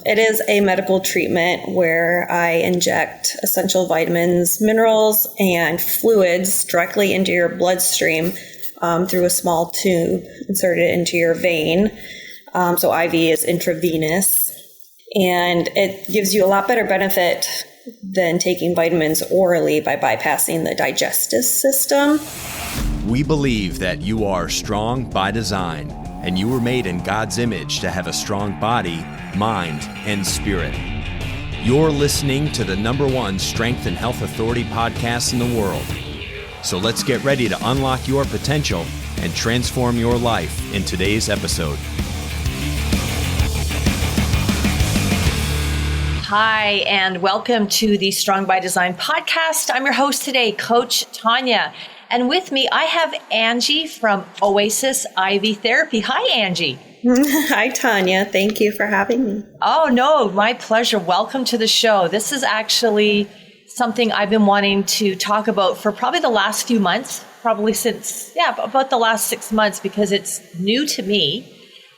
It is a medical treatment where I inject essential vitamins, minerals, and fluids directly into your bloodstream through a small tube inserted into your vein. So IV is intravenous. And it gives you a lot better benefit than taking vitamins orally by bypassing the digestive system. We believe that you are strong by design, and you were made in God's image to have a strong body, mind, and spirit. You're listening to the #1 Strength and Health Authority podcast in the world. So let's get ready to unlock your potential and transform your life in today's episode. Hi, and welcome to the Strong by Design podcast. I'm your host today, Coach Tonya. And with me, I have Angie from Oasis IV Therapy. Hi, Angie. Hi, Tonya. Thank you for having me. Oh, no, my pleasure. Welcome to the show. This is actually something I've been wanting to talk about for probably the last few months, probably since, about the last 6 months, because it's new to me.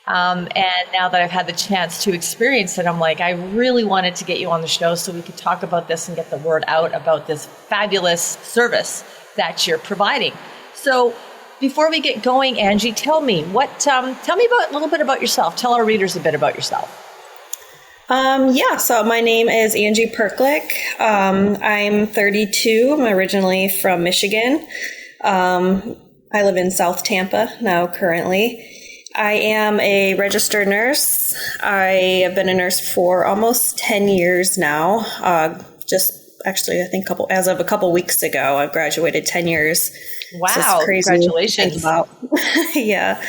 And now that I've had the chance to experience it, I'm like, I really wanted to get you on the show so we could talk about this and get the word out about this fabulous service that you're providing. So before we get going, Angie, tell me a little bit about yourself. Tell our readers a bit about yourself. So my name is Angie Prchlik. I'm 32. I'm originally from Michigan. I live in South Tampa now currently. I am a registered nurse. I have been a nurse for almost 10 years now. I think as of a couple weeks ago, I've graduated 10 years. Wow. So it's crazy Congratulations. to think about. Yeah.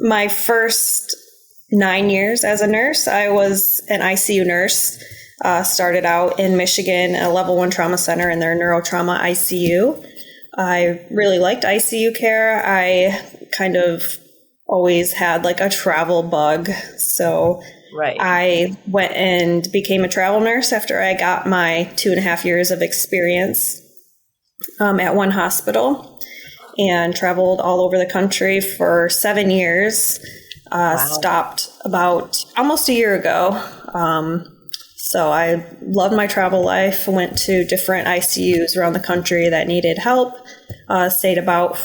My first 9 years as a nurse, I was an ICU nurse. Started out in Michigan at a level 1 trauma center in their neurotrauma ICU. I really liked ICU care. I kind of always had like a travel bug. So right. I went and became a travel nurse after I got my 2.5 years of experience at one hospital, and traveled all over the country for 7 years. Wow. Stopped about almost a year ago. So I loved my travel life. Went to different ICUs around the country that needed help. Stayed about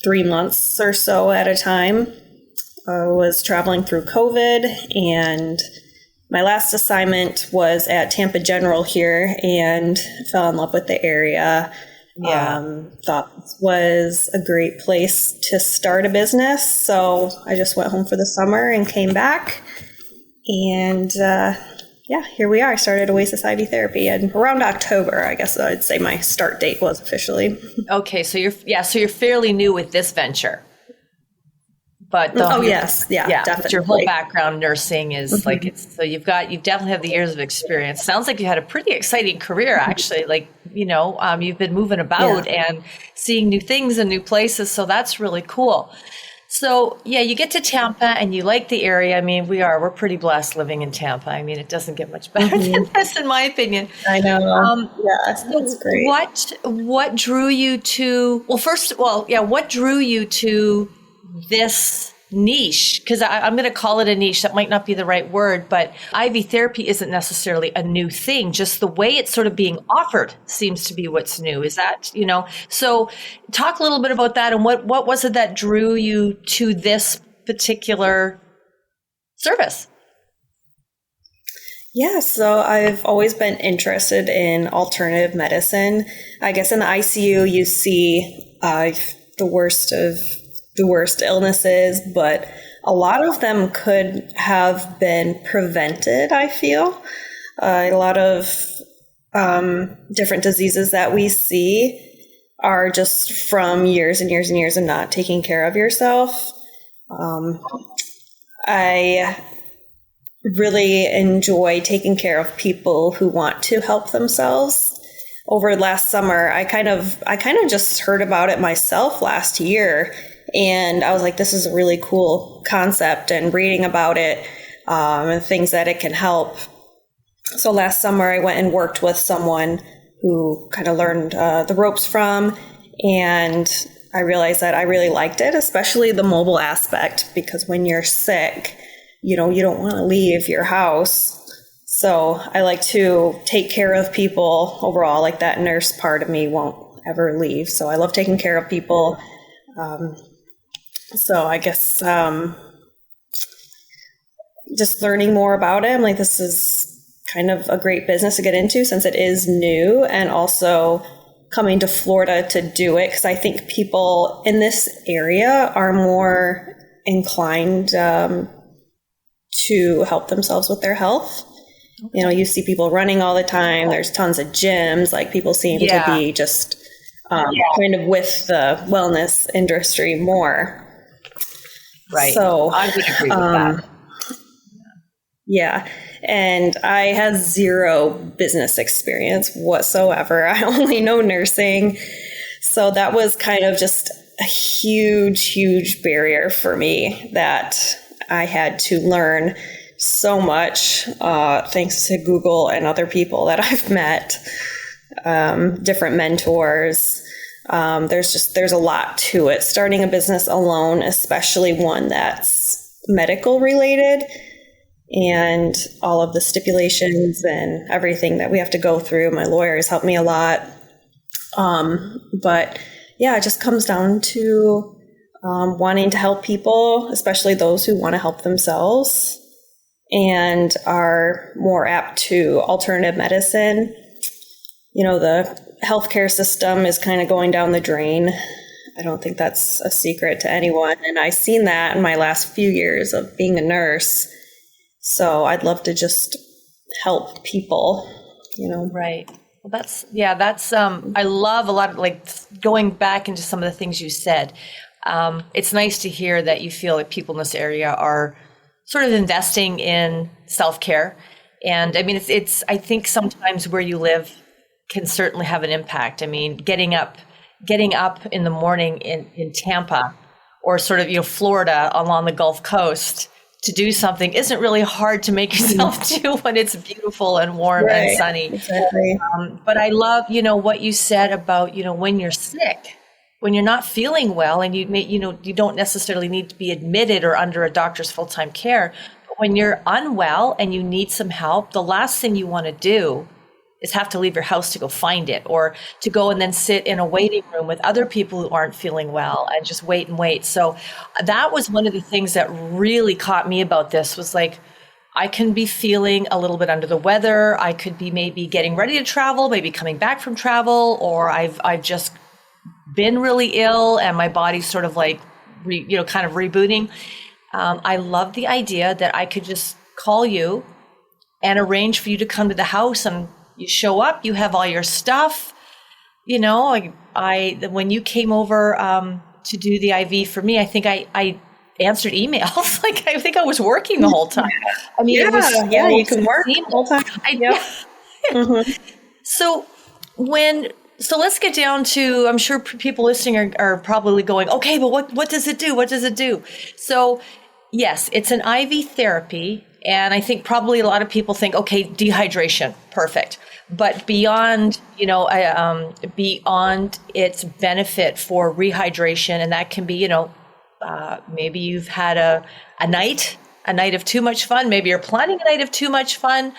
3 months or so at a time. Was traveling through COVID, and my last assignment was at Tampa General here, and fell in love with the area. Thought it was a great place to start a business. So I just went home for the summer and came back, and here we are. I started Oasis IV Therapy, and around October, I guess I'd say my start date was officially. Okay, so you're fairly new with this venture. But yes, definitely. But your whole background nursing is you've definitely have the years of experience. Sounds like you had a pretty exciting career, actually. You've been moving about and seeing new things and new places. So that's really cool. So you get to Tampa and you like the area. I mean, we're pretty blessed living in Tampa. I mean, it doesn't get much better than this, in my opinion. I know. That's great. What drew you to? What drew you to this niche? Because I'm going to call it a niche. That might not be the right word, but IV therapy isn't necessarily a new thing. Just the way it's sort of being offered seems to be what's new. Is that, so talk a little bit about that, and what was it that drew you to this particular service? Yeah, so I've always been interested in alternative medicine. I guess in the ICU, you see the worst illnesses, but a lot of them could have been prevented, I feel. A lot of different diseases that we see are just from years and years and years of not taking care of yourself. I really enjoy taking care of people who want to help themselves. Over last summer, I kind of just heard about it myself last year. And I was like, this is a really cool concept, and reading about it and things that it can help. So last summer I went and worked with someone who kind of learned the ropes from, and I realized that I really liked it, especially the mobile aspect, because when you're sick, you don't want to leave your house. So I like to take care of people overall. Like that nurse part of me won't ever leave. So I love taking care of people. So I guess just learning more about it, I'm like, this is kind of a great business to get into since it is new, and also coming to Florida to do it, because I think people in this area are more inclined to help themselves with their health. You see people running all the time. There's tons of gyms. Like people seem to be just kind of with the wellness industry more. Right. So I would agree with that. Yeah. And I had zero business experience whatsoever. I only know nursing. So that was kind of just a huge, huge barrier for me that I had to learn so much, thanks to Google and other people that I've met, different mentors. There's a lot to it. Starting a business alone, especially one that's medical related, and all of the stipulations and everything that we have to go through. My lawyer has helped me a lot. But yeah, it just comes down to wanting to help people, especially those who want to help themselves and are more apt to alternative medicine. The healthcare system is kind of going down the drain. I don't think that's a secret to anyone. And I've seen that in my last few years of being a nurse. So I'd love to just help people, Right. Well, that's, I love a lot of, like, going back into some of the things you said. It's nice to hear that you feel like people in this area are sort of investing in self-care. And I mean, I think sometimes where you live can certainly have an impact. I mean, getting up in the morning in Tampa or sort of, Florida along the Gulf Coast to do something isn't really hard to make yourself do when it's beautiful and warm and sunny. Exactly. But I love, what you said about, when you're sick, when you're not feeling well, and you don't necessarily need to be admitted or under a doctor's full-time care. But when you're unwell and you need some help, the last thing you want to do is have to leave your house to go find it, or to go and then sit in a waiting room with other people who aren't feeling well and just wait and wait. So that was one of the things that really caught me about this, was like, I can be feeling a little bit under the weather. I could be maybe getting ready to travel, maybe coming back from travel, or I've just been really ill and my body's sort of like, kind of rebooting. I love the idea that I could just call you and arrange for you to come to the house, and you show up, you have all your stuff. When you came over to do the IV for me, I think I answered emails. Like, I think I was working the whole time. I mean, it was you can work the whole time. So let's get down to, I'm sure people listening are probably going, okay, but what does it do? What does it do? So yes, it's an IV therapy. And I think probably a lot of people think, okay, dehydration, perfect. But beyond, beyond its benefit for rehydration, and that can be, maybe you've had a night of too much fun. Maybe you're planning a night of too much fun.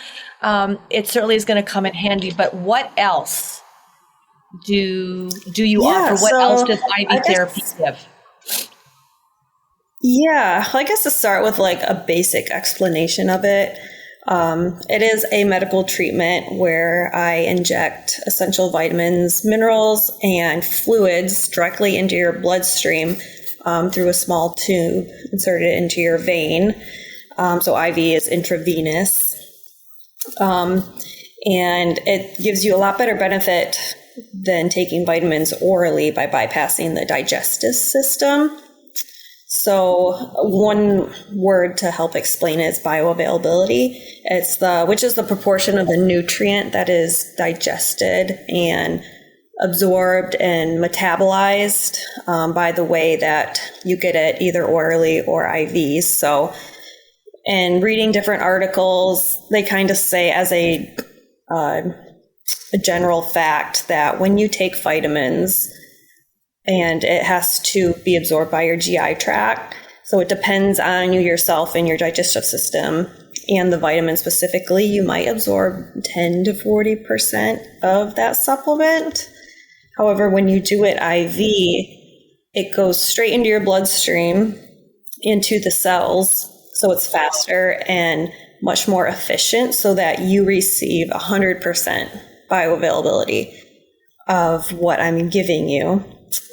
It certainly is going to come in handy. But what else do you offer? What else does IV therapy give? Yeah, I guess to start with like a basic explanation of it. It is a medical treatment where I inject essential vitamins, minerals, and fluids directly into your bloodstream through a small tube inserted into your vein. So IV is intravenous. And it gives you a lot better benefit than taking vitamins orally by bypassing the digestive system. So one word to help explain it is bioavailability. Which is the proportion of the nutrient that is digested and absorbed and metabolized by the way that you get it either orally or IVs. So in reading different articles, they kind of say as a general fact that when you take vitamins, and it has to be absorbed by your GI tract. So it depends on you yourself and your digestive system and the vitamin specifically. You might absorb 10 to 40% of that supplement. However, when you do it IV, it goes straight into your bloodstream, into the cells. So it's faster and much more efficient so that you receive 100% bioavailability of what I'm giving you.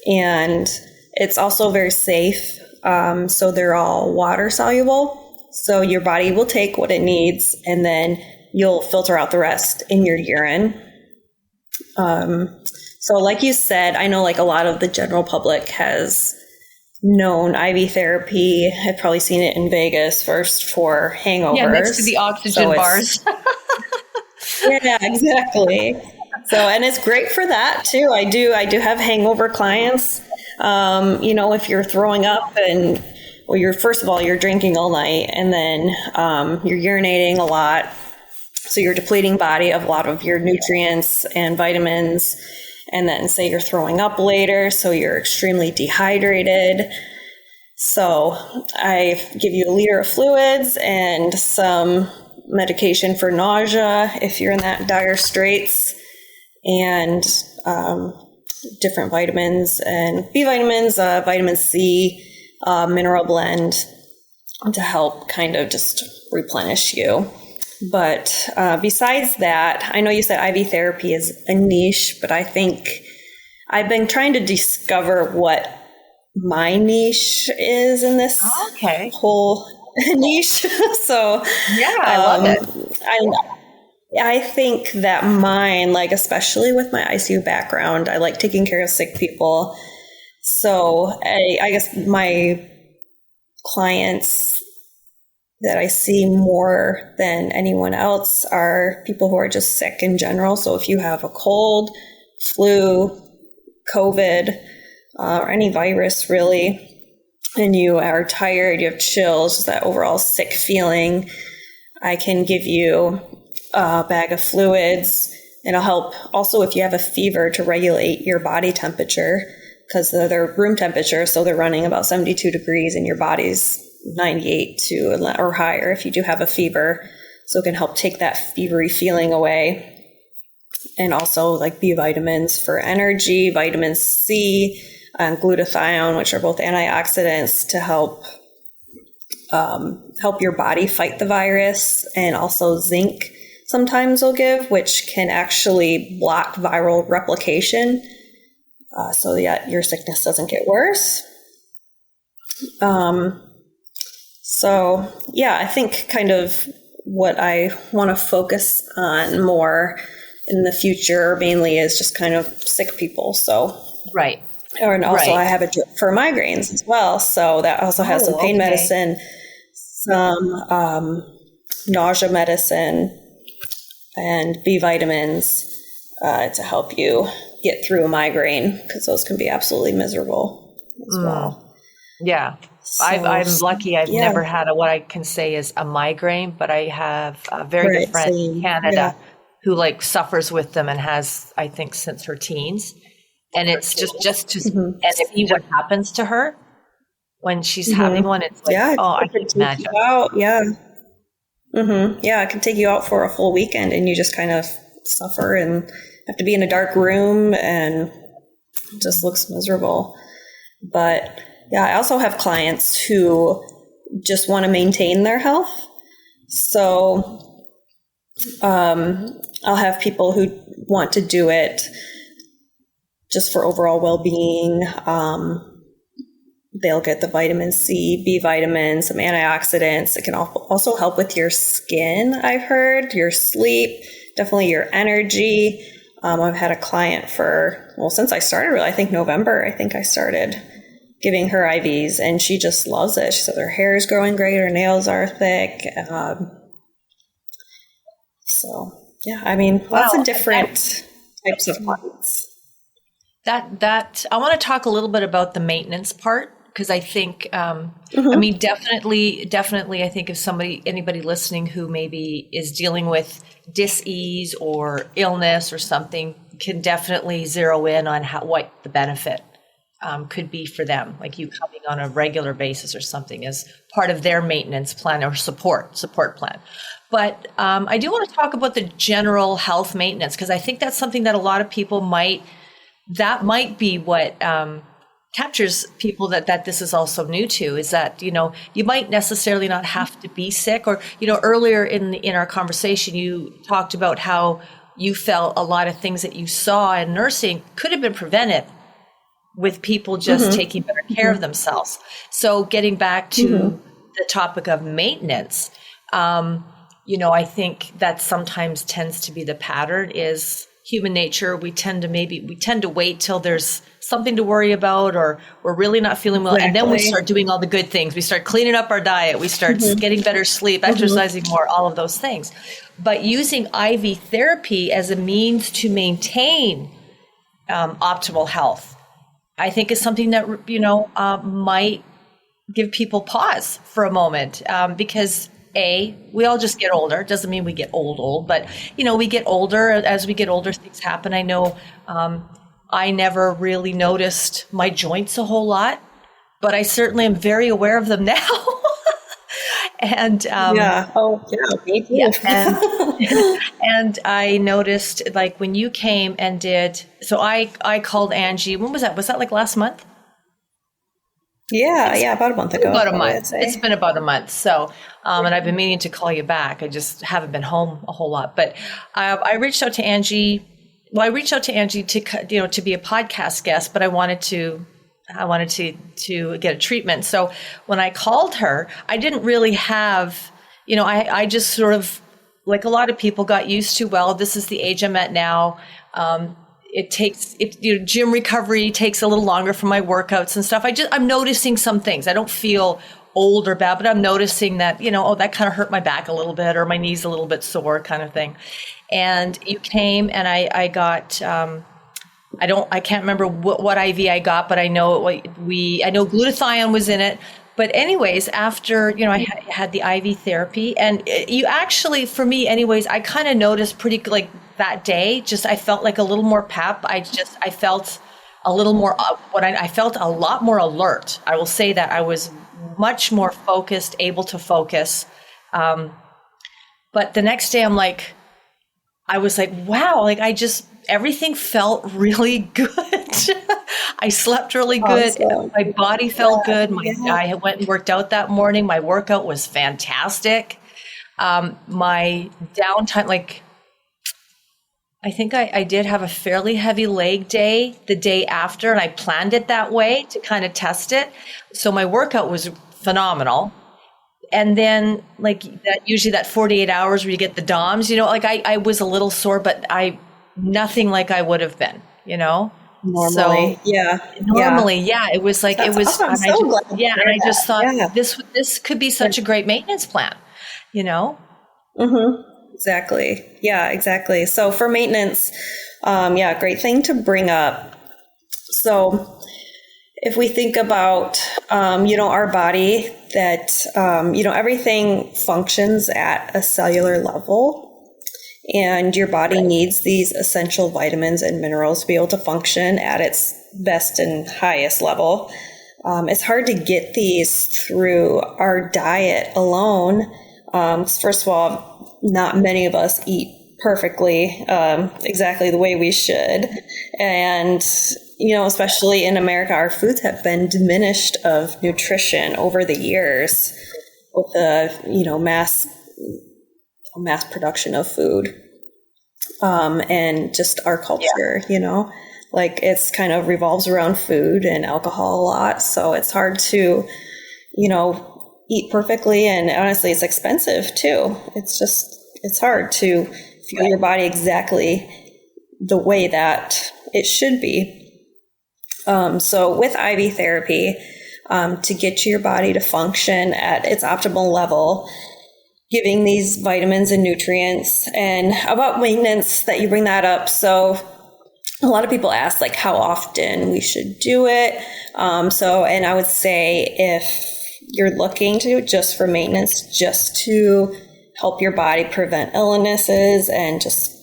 And it's also very safe. So they're all water soluble. So your body will take what it needs and then you'll filter out the rest in your urine. So like you said, I know like a lot of the general public has known IV therapy. I've probably seen it in Vegas first for hangovers. Yeah, next to the oxygen bars. Yeah, exactly. So, and it's great for that too. I do have hangover clients. If you're throwing up and, well, first of all, you're drinking all night and then, you're urinating a lot. So you're depleting body of a lot of your nutrients and vitamins. And then say you're throwing up later, so you're extremely dehydrated. So I give you a liter of fluids and some medication for nausea if you're in that dire straits, and different vitamins and B vitamins, vitamin C, mineral blend to help kind of just replenish you. But besides that, I know you said IV therapy is a niche, but I think I've been trying to discover what my niche is in this whole niche. So yeah, I love it. I think that mine, like especially with my ICU background, I like taking care of sick people. So I guess my clients that I see more than anyone else are people who are just sick in general. So if you have a cold, flu, COVID, or any virus really, and you are tired, you have chills, just that overall sick feeling, I can give you a bag of fluids. And I'll help also if you have a fever to regulate your body temperature, because they're room temperature, so they're running about 72 degrees and your body's 98 or higher if you do have a fever. So it can help take that fevery feeling away. And also like B vitamins for energy, vitamin C, and glutathione, which are both antioxidants to help your body fight the virus. And also zinc sometimes will give, which can actually block viral replication so that your sickness doesn't get worse. So yeah, I think kind of what I want to focus on more in the future mainly is just kind of sick people. So right. And also I have a drip for migraines as well. So that also has some pain medicine, some nausea medicine, and B vitamins to help you get through a migraine, because those can be absolutely miserable as well. Yeah. So, I'm lucky. I've never had what I can say is a migraine, but I have a very good friend in Canada who like suffers with them and has, I think, since her teens. And it's and if what happens to her when she's having one, it's like, I can imagine. Yeah, it can take you out for a full weekend and you just kind of suffer and have to be in a dark room and it just looks miserable. But yeah, I also have clients who just want to maintain their health. So I'll have people who want to do it just for overall well-being. They'll get the vitamin C, B vitamins, some antioxidants. It can also help with your skin, I've heard, your sleep, definitely your energy. I've had a client since I started, I think November, I started giving her IVs, and she just loves it. She said her hair is growing great, her nails are thick. Lots of different types of clients. That I want to talk a little bit about the maintenance part, because I think, definitely, I think if anybody listening who maybe is dealing with dis-ease or illness or something can definitely zero in on what the benefit could be for them, like you coming on a regular basis or something as part of their maintenance plan or support plan. But I do want to talk about the general health maintenance, because I think that's something that a lot of people might be what captures people that this is also new to, is that, you might necessarily not have to be sick. Or, earlier in our conversation, you talked about how you felt a lot of things that you saw in nursing could have been prevented with people just taking better care of themselves. So getting back to the topic of maintenance, I think that sometimes tends to be the pattern is human nature. We tend to wait till there's something to worry about, or we're really not feeling well. Exactly. And then we start doing all the good things. We start cleaning up our diet. We start getting better sleep, exercising more, all of those things. But using IV therapy as a means to maintain optimal health, I think is something that, might give people pause for a moment, because we all just get older. It doesn't mean we get old, but, we get older. As we get older, things happen. I know I never really noticed my joints a whole lot, but I certainly am very aware of them now. And me too. Yeah, and I noticed, like, when you came and so I called Angie. When was that? Was that like last month? Yeah, about a month ago. About a month. It's been about a month. So, and I've been meaning to call you back. I just haven't been home a whole lot. But I reached out to Angie. Well, I reached out to Angie to be a podcast guest, but I wanted to get a treatment. So when I called her, I didn't really have, I just sort of, like a lot of people, got used to, well, this is the age I'm at now. Gym recovery takes a little longer for my workouts and stuff. I'm noticing some things. I don't feel old or bad, but I'm noticing that, that kind of hurt my back a little bit, or my knee's a little bit sore, kind of thing. And you came, and I got, I can't remember what IV I got, but I know I know glutathione was in it. But anyways, after, I had the IV therapy, and you actually, for me anyways, I kind of noticed pretty, like, that day, I felt like a little more pep. I felt a little more, I felt a lot more alert. I will say that I was much more focused, able to focus. But the next day I was like, wow, like everything felt really good. I slept really good. Awesome. My body felt good. I went and worked out that morning. My workout was fantastic. My downtime, I think I did have a fairly heavy leg day the day after, and I planned it that way to kind of test it. So my workout was phenomenal. And then usually that 48 hours where you get the DOMS, I was a little sore, but nothing like I would have been, Normally. It was like, That's it was, awesome. I'm so glad to hear and I just that. thought this could be such a great maintenance plan, Exactly. Yeah, exactly. So for maintenance, great thing to bring up. So if we think about, our body, that, everything functions at a cellular level, and your body needs these essential vitamins and minerals to be able to function at its best and highest level. It's hard to get these through our diet alone. First of all, not many of us eat perfectly, exactly the way we should. And, especially in America, our foods have been diminished of nutrition over the years with the, mass production of food, and just our culture, it's kind of revolves around food and alcohol a lot. So it's hard to, eat perfectly. And honestly, it's expensive too. It's hard to fuel your body exactly the way that it should be. So with IV therapy, to get your body to function at its optimal level, giving these vitamins and nutrients. And about maintenance, that you bring that up. So a lot of people ask how often we should do it. And I would say, if you're looking to do it just for maintenance, just to help your body prevent illnesses and just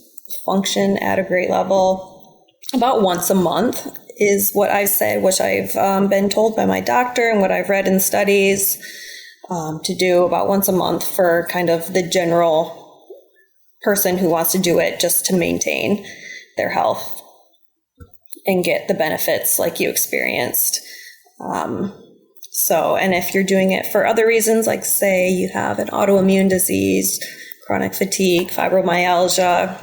function at a great level, about once a month is what I say, which I've been told by my doctor and what I've read in studies, to do about once a month for kind of the general person who wants to do it just to maintain their health and get the benefits like you experienced. And if you're doing it for other reasons, like say you have an autoimmune disease, chronic fatigue, fibromyalgia,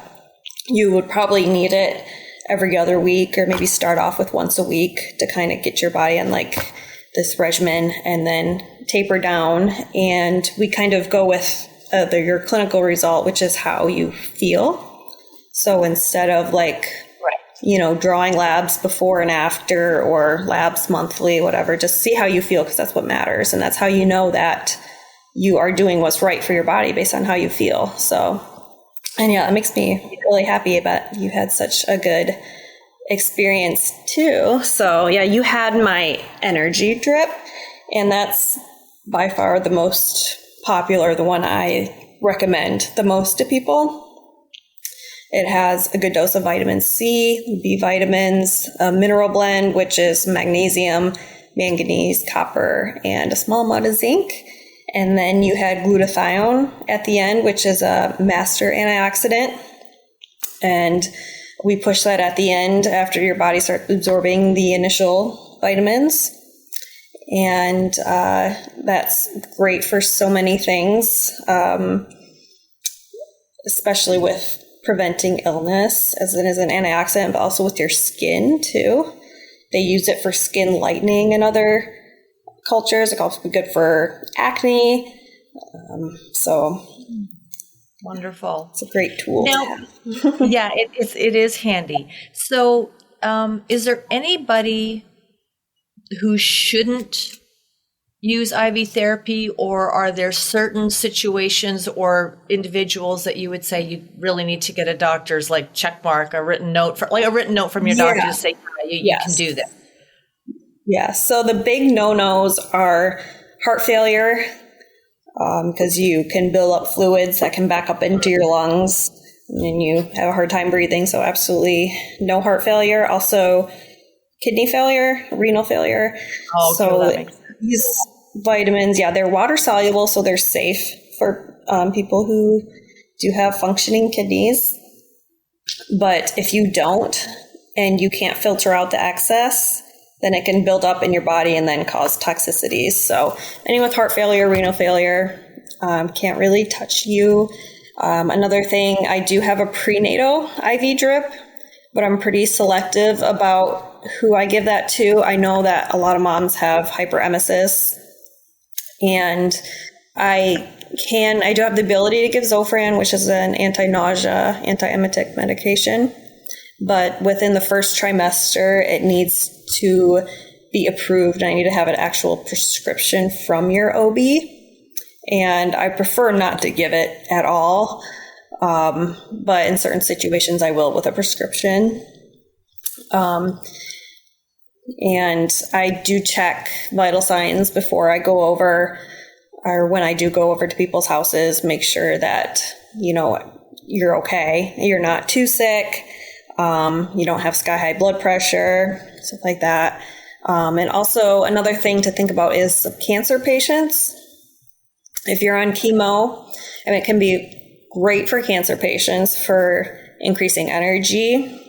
you would probably need it every other week, or maybe start off with once a week to kind of get your body on like this regimen and then taper down. And we kind of go with your clinical result, which is how you feel. So instead of like, drawing labs before and after or labs monthly, whatever, just see how you feel, because that's what matters. And that's how you know that you are doing what's right for your body based on how you feel. So, and yeah, it makes me really happy that you had such a good experience too. So yeah, you had my energy drip, and that's by far the most popular, the one I recommend the most to people. It has a good dose of vitamin C, B vitamins, a mineral blend, which is magnesium, manganese, copper, and a small amount of zinc. And then you had glutathione at the end, which is a master antioxidant. And we push that at the end after your body starts absorbing the initial vitamins. And that's great for so many things, especially with preventing illness, as it is an antioxidant, but also with your skin too. They use it for skin lightening in other cultures. It can also be good for acne. Wonderful. It's a great tool. Now, yeah, it is handy. So, is there anybody who shouldn't use IV therapy, or are there certain situations or individuals that you would say you really need to get a doctor's like check mark, a written note from your doctor to say you can do this? Yeah. So the big no-nos are heart failure, because you can build up fluids that can back up into your lungs and you have a hard time breathing. So absolutely no heart failure. Also kidney failure, renal failure. Oh, okay, so that makes sense. These vitamins, they're water soluble, so they're safe for people who do have functioning kidneys. But if you don't, and you can't filter out the excess, then it can build up in your body and then cause toxicities. So anyone with heart failure, renal failure, can't really touch you. Another thing, I do have a prenatal IV drip, but I'm pretty selective about who I give that to. I know that a lot of moms have hyperemesis, and I do have the ability to give Zofran, which is an anti-nausea, anti-emetic medication. But within the first trimester, it needs to be approved, and I need to have an actual prescription from your OB. And I prefer not to give it at all. But in certain situations, I will with a prescription. And I do check vital signs before I go over, or when I do go over to people's houses, make sure that, you're okay. You're not too sick. You don't have sky high blood pressure, stuff like that. And also another thing to think about is cancer patients. If you're on chemo, and it can be great for cancer patients for increasing energy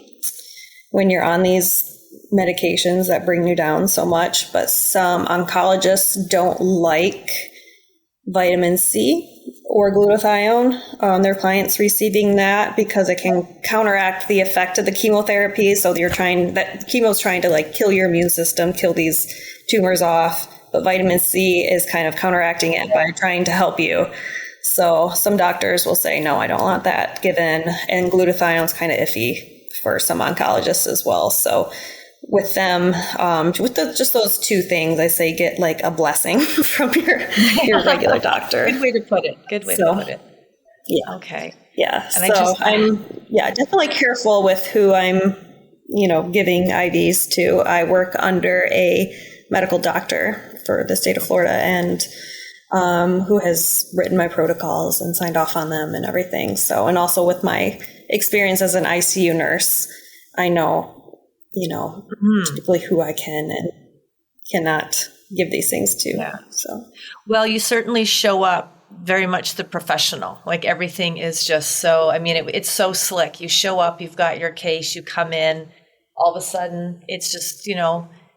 when you're on these medications that bring you down so much, but some oncologists don't like vitamin C or glutathione, their clients receiving that, because it can counteract the effect of the chemotherapy. So chemo's trying to like kill your immune system, kill these tumors off, but vitamin C is kind of counteracting it by trying to help you. So some doctors will say, no, I don't want that given, and glutathione's kind of iffy for some oncologists as well. So with them, just those two things, I say get like a blessing from your regular doctor. Good way to put it. Good way to put it. Yeah. Okay. Yeah. And I'm definitely careful with who I'm, giving IVs to. I work under a medical doctor for the state of Florida, and who has written my protocols and signed off on them and everything. So, and also with my experience as an ICU nurse, I know, particularly who I can and cannot give these things to. Yeah. So, well, you certainly show up very much the professional. Like everything is just so, it's so slick. You show up, you've got your case, you come in, all of a sudden it's just,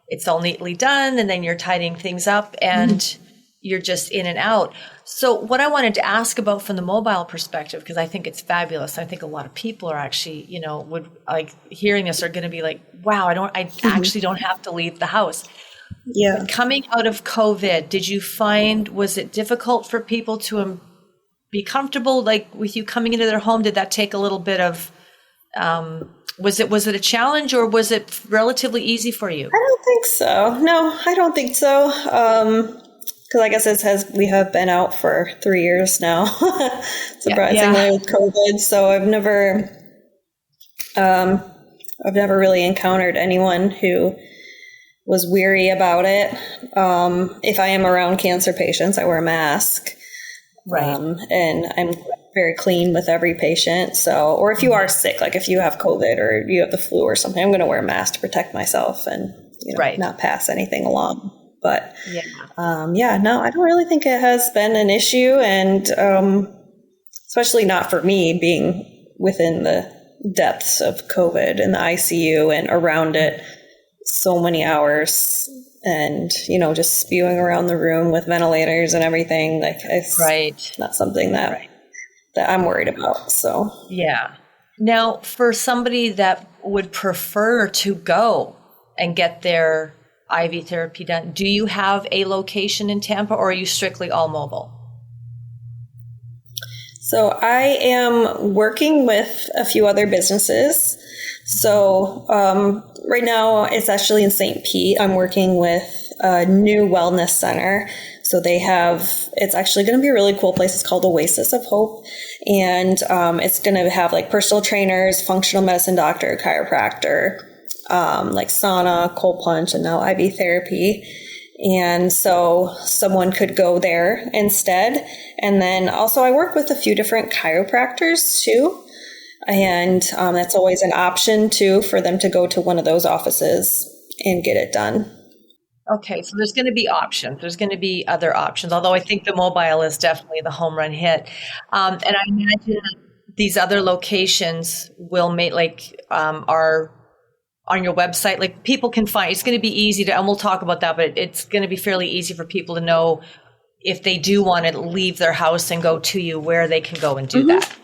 it's all neatly done, and then you're tidying things up and you're just in and out. So what I wanted to ask about from the mobile perspective, because I think it's fabulous. I think a lot of people are actually, would like hearing this are going to be like, wow, I actually don't have to leave the house. Yeah. But coming out of COVID, was it difficult for people to be comfortable, like with you coming into their home? Did that take a little bit of, was it a challenge, or was it relatively easy for you? I don't think so. No, I don't think so. Because I guess we have been out for 3 years now, surprisingly, with COVID. So I've never really encountered anyone who was weary about it. If I am around cancer patients, I wear a mask. Right. And I'm very clean with every patient. So, or if you are sick, like if you have COVID or you have the flu or something, I'm going to wear a mask to protect myself and not pass anything along. But no, I don't really think it has been an issue. And especially not for me being within the depths of COVID in the ICU and around it so many hours and, just spewing around the room with ventilators and everything. Like it's not something that I'm worried about. So, yeah. Now, for somebody that would prefer to go and get their IV therapy done, do you have a location in Tampa, or are you strictly all mobile? So I am working with a few other businesses. So right now it's actually in St. Pete. I'm working with a new wellness center. So it's actually going to be a really cool place. It's called Oasis of Hope. And it's going to have like personal trainers, functional medicine doctor, chiropractor, like sauna, cold plunge, and now IV therapy. And so someone could go there instead. And then also I work with a few different chiropractors too. And that's always an option too for them to go to one of those offices and get it done. Okay, so there's going to be options. There's going to be other options, although I think the mobile is definitely the home run hit. And I imagine these other locations will are on your website. Like people can find, it's going to be easy to, and we'll talk about that, but it's going to be fairly easy for people to know if they do want to leave their house and go to you, where they can go and do that.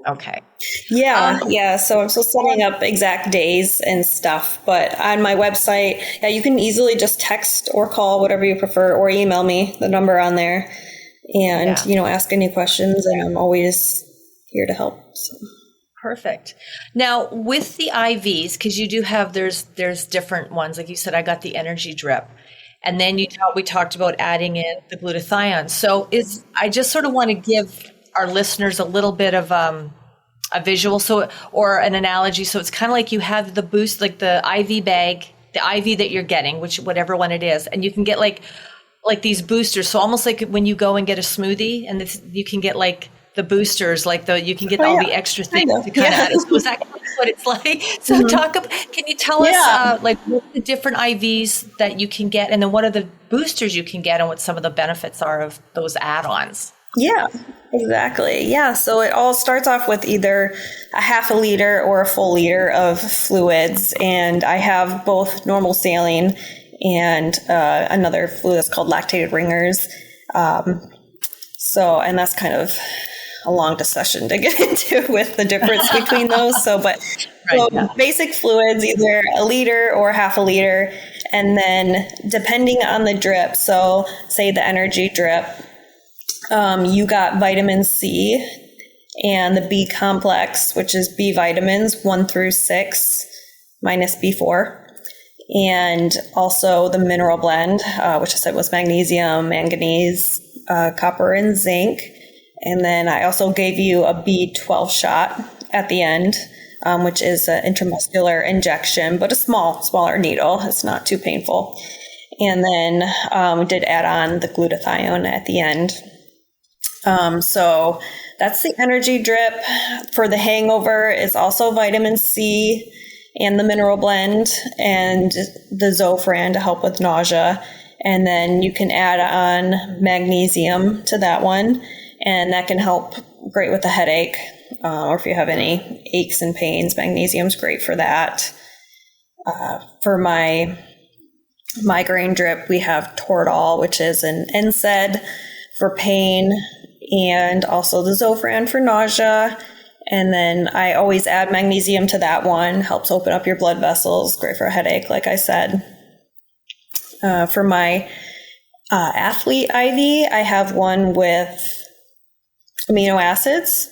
Okay. Yeah. So I'm still setting up exact days and stuff, but on my website, you can easily just text or call, whatever you prefer, or email me, the number on there, and, ask any questions, and I'm always here to help. So. Perfect. Now with the IVs, because you do have, there's different ones. Like you said, I got the energy drip. And then we talked about adding in the glutathione. So I just sort of want to give our listeners a little bit of a visual, or an analogy. So it's kind of like you have the boost, like the IV bag, the IV that you're getting, whatever one it is, and you can get like these boosters. So almost like when you go and get a smoothie, and you can get like the boosters, you can get all the extra things to kind of add it. So is that what it's like? So can you tell us what the different IVs that you can get, and then what are the boosters you can get, and what some of the benefits are of those add-ons? Yeah, exactly. Yeah. So it all starts off with either a half a liter or a full liter of fluids. And I have both normal saline and another fluid that's called lactated ringers. And that's kind of a long discussion to get into with the difference between those. So basic fluids, either a liter or half a liter. And then depending on the drip, so say the energy drip, you got vitamin C and the B complex, which is B vitamins 1 through 6 minus B4. And also the mineral blend, which I said was magnesium, manganese, copper, and zinc. And then I also gave you a B12 shot at the end, which is an intramuscular injection, but a smaller needle. It's not too painful. And then we did add on the glutathione at the end. So that's the energy drip. For the hangover, it's also vitamin C and the mineral blend, and the Zofran to help with nausea. And then you can add on magnesium to that one, and that can help great with the headache, or if you have any aches and pains, magnesium's great for that. For my migraine drip, we have Toradol, which is an NSAID for pain, and also the Zofran for nausea. And then I always add magnesium to that one. Helps open up your blood vessels. Great for a headache, like I said. For my athlete IV, I have one with amino acids.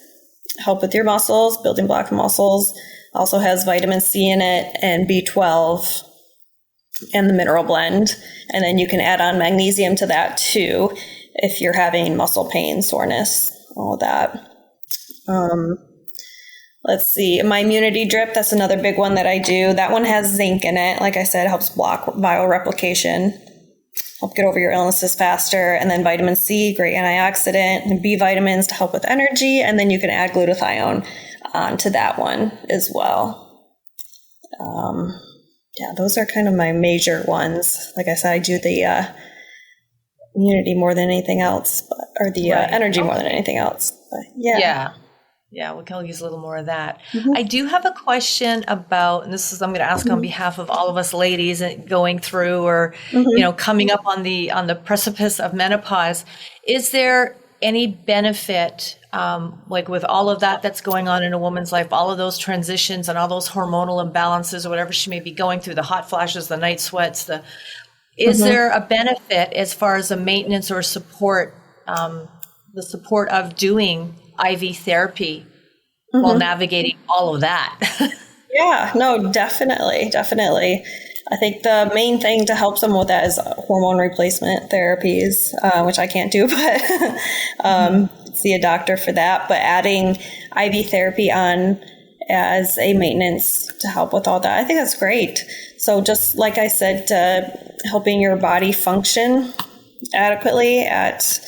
Help with your muscles, building block muscles. Also has vitamin C in it and B12 and the mineral blend. And then you can add on magnesium to that too if you're having muscle pain, soreness, all of that. Let's see, my immunity drip, that's another big one that I do. That one has zinc in it. Like I said, it helps block viral replication, help get over your illnesses faster. And then vitamin C, great antioxidant, and B vitamins to help with energy. And then you can add glutathione onto that one as well. Yeah, those are kind of my major ones. Like I said, I do the immunity more than anything else, or the energy more than anything else. But Yeah, we can use a little more of that. Mm-hmm. I do have a question about, and this is, I'm going to ask on behalf of all of us ladies going through or, coming up on the precipice of menopause. Is there any benefit, like with all of that that's going on in a woman's life, all of those transitions and all those hormonal imbalances or whatever she may be going through, the hot flashes, the night sweats, is there a benefit as far as the maintenance or support, the support of doing IV therapy while navigating all of that? Yeah, no, definitely. I think the main thing to help someone with that is hormone replacement therapies, which I can't do, but see a doctor for that. But adding IV therapy on as a maintenance to help with all that, I think that's great. So just like I said, helping your body function adequately at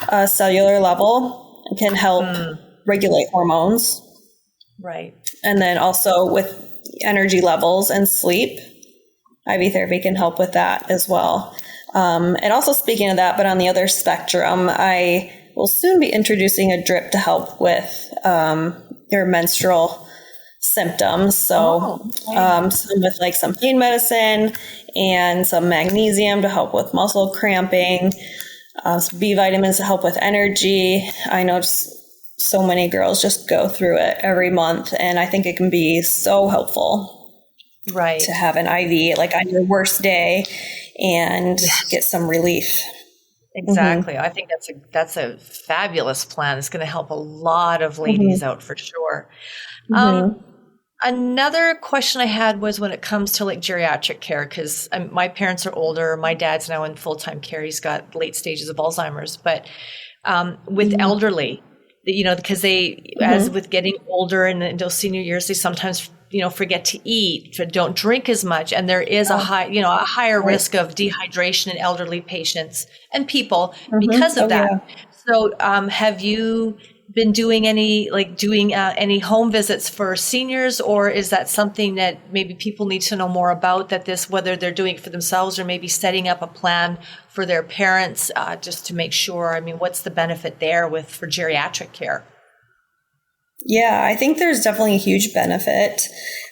a cellular level can help regulate hormones. Right. And then also with energy levels and sleep, IV therapy can help with that as well. And also speaking of that, but on the other spectrum, I will soon be introducing a drip to help with your menstrual symptoms. So some with like some pain medicine and some magnesium to help with muscle cramping. Some B vitamins to help with energy. I know just so many girls just go through it every month, and I think it can be so helpful, right, to have an IV like on your worst day and get some relief. Exactly. I think that's a fabulous plan. It's going to help a lot of ladies out for sure. Another question I had was when it comes to like geriatric care, because my parents are older. My dad's now in full-time care. He's got late stages of Alzheimer's, but with elderly, because they, as with getting older and in those senior years, they sometimes, forget to eat, don't drink as much. And there is a higher risk of dehydration in elderly patients and people because of that. Yeah. So have you been doing any home visits for seniors, or is that something that maybe people need to know more about, whether they're doing it for themselves or maybe setting up a plan for their parents, just to make sure? What's the benefit there for geriatric care? Yeah, I think there's definitely a huge benefit.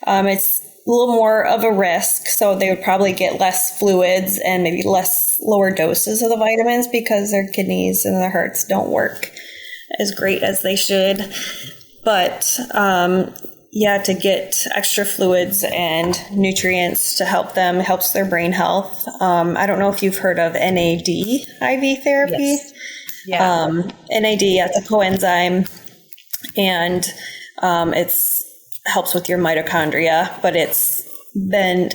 It's a little more of a risk, so they would probably get less fluids and maybe lower doses of the vitamins because their kidneys and their hearts don't work as great as they should. But to get extra fluids and nutrients to help them helps their brain health. I don't know if you've heard of NAD IV therapy. Yes. Yeah. NAD, it's a coenzyme, and it's helps with your mitochondria, but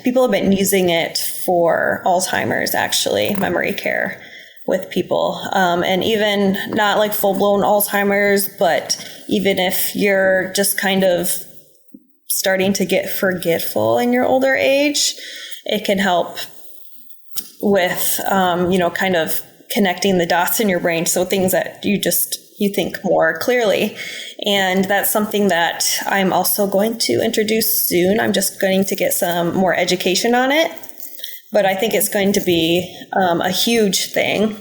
people have been using it for Alzheimer's, actually, memory care with people. And even not like full-blown Alzheimer's, but even if you're just kind of starting to get forgetful in your older age, it can help with, kind of connecting the dots in your brain. So things that you just, you think more clearly. And that's something that I'm also going to introduce soon. I'm just going to get some more education on it. But I think it's going to be a huge thing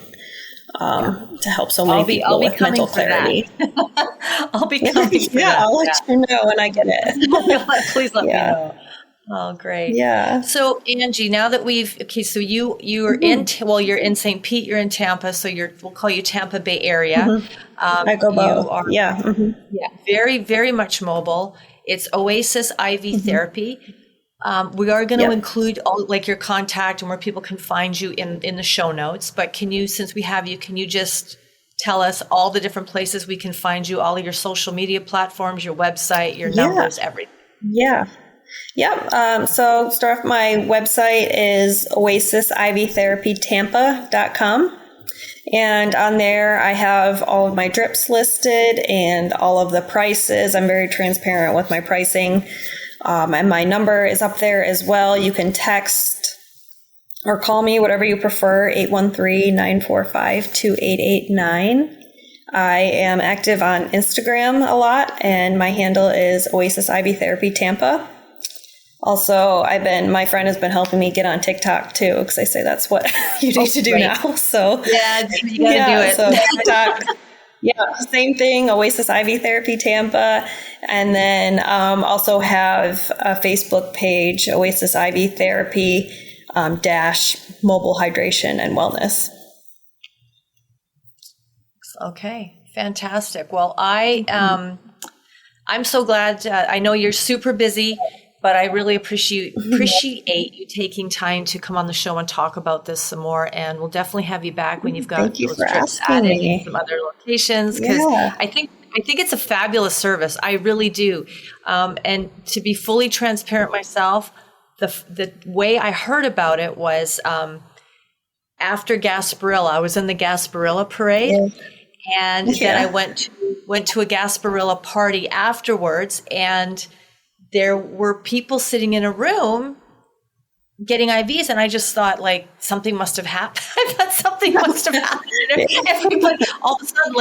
to help so many people with mental clarity. I'll be coming for that. Yeah, I'll let you know when I get it. Please let me know. Oh, great. Yeah. So Angie, now that so you're you're in St. Pete, you're in Tampa, so we'll call you Tampa Bay area. I go both. Yeah. Very, very much mobile. It's Oasis IV Therapy. We are going to include all your contact and where people can find you in the show notes. But since we have you, can you just tell us all the different places we can find you, all of your social media platforms, your website, your numbers, everything? Yeah. Yep. So start off, my website is oasisivtherapytampa.com. And on there, I have all of my drips listed and all of the prices. I'm very transparent with my pricing. And my number is up there as well. You can text or call me, whatever you prefer, 813-945-2889. I am active on Instagram a lot, and my handle is Oasis IV Therapy Tampa. Also, my friend has been helping me get on TikTok too, because I say that's what you need to do now. So yeah, you gotta do it. So TikTok, same thing, Oasis IV Therapy Tampa, and then also have a Facebook page, Oasis IV Therapy dash Mobile Hydration and Wellness. Okay, fantastic. Well, I'm so glad. I know you're super busy. But I really appreciate you taking time to come on the show and talk about this some more. And we'll definitely have you back when you've got those trips added in some other locations. Because I think it's a fabulous service. I really do. And to be fully transparent myself, the way I heard about it was after Gasparilla. I was in the Gasparilla parade. And then I went to a Gasparilla party afterwards, and there were people sitting in a room getting IVs, and I just thought something must have happened. I thought something must have happened. Everybody, all of a sudden,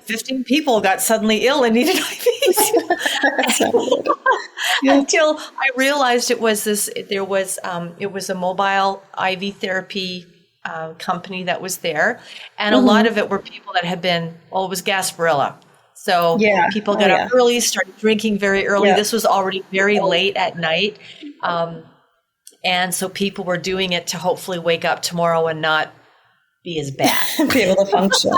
15 people got suddenly ill and needed IVs. Until I realized it was a mobile IV therapy company that was there, and a lot of it were people that had been. It was Gasparilla. So people got up early, started drinking very early. Yeah. This was already very late at night. And so people were doing it to hopefully wake up tomorrow and not be as bad. Be able to function.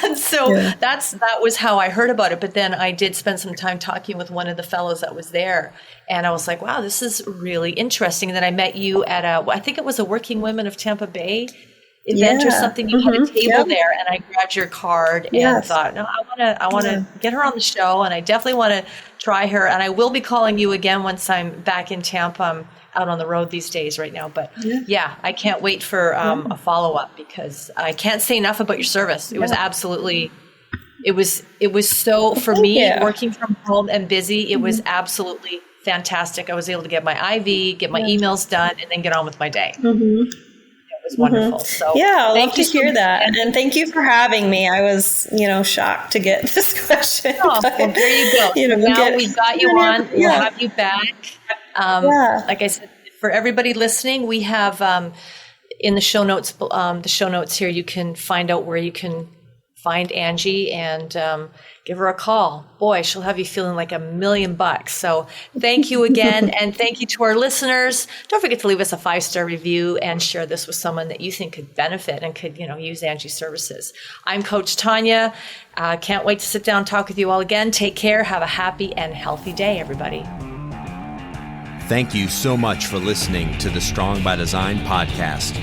And so that was how I heard about it. But then I did spend some time talking with one of the fellows that was there. And I was like, wow, this is really interesting. And then I met you at I think it was a Working Women of Tampa Bay event or something. You had a table there, and I grabbed your card and thought, no, I want to get her on the show, and I definitely want to try her. And I will be calling you again once I'm back in Tampa. I'm out on the road these days right now, but I can't wait for a follow-up, because I can't say enough about your service. It was absolutely, it was so, for me, working from home and busy, it was absolutely fantastic. I was able to get my IV, get my emails done, and then get on with my day. Was wonderful. So I love to hear that. And thank you for having me. I was, shocked to get this question. Oh, well, there you go. Now we've got you on. We'll have you back. Like I said, for everybody listening, we have in the show notes here, you can find out where you can find Angie and give her a call. Boy, she'll have you feeling like $1 million. So thank you again. And thank you to our listeners. Don't forget to leave us a 5-star review and share this with someone that you think could benefit and could, use Angie's services. I'm Coach Tonya. Can't wait to sit down and talk with you all again. Take care. Have a happy and healthy day, everybody. Thank you so much for listening to the Strong by Design podcast.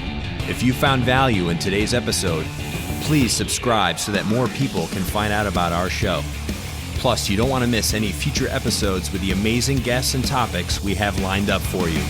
If you found value in today's episode, please subscribe so that more people can find out about our show. Plus, you don't want to miss any future episodes with the amazing guests and topics we have lined up for you.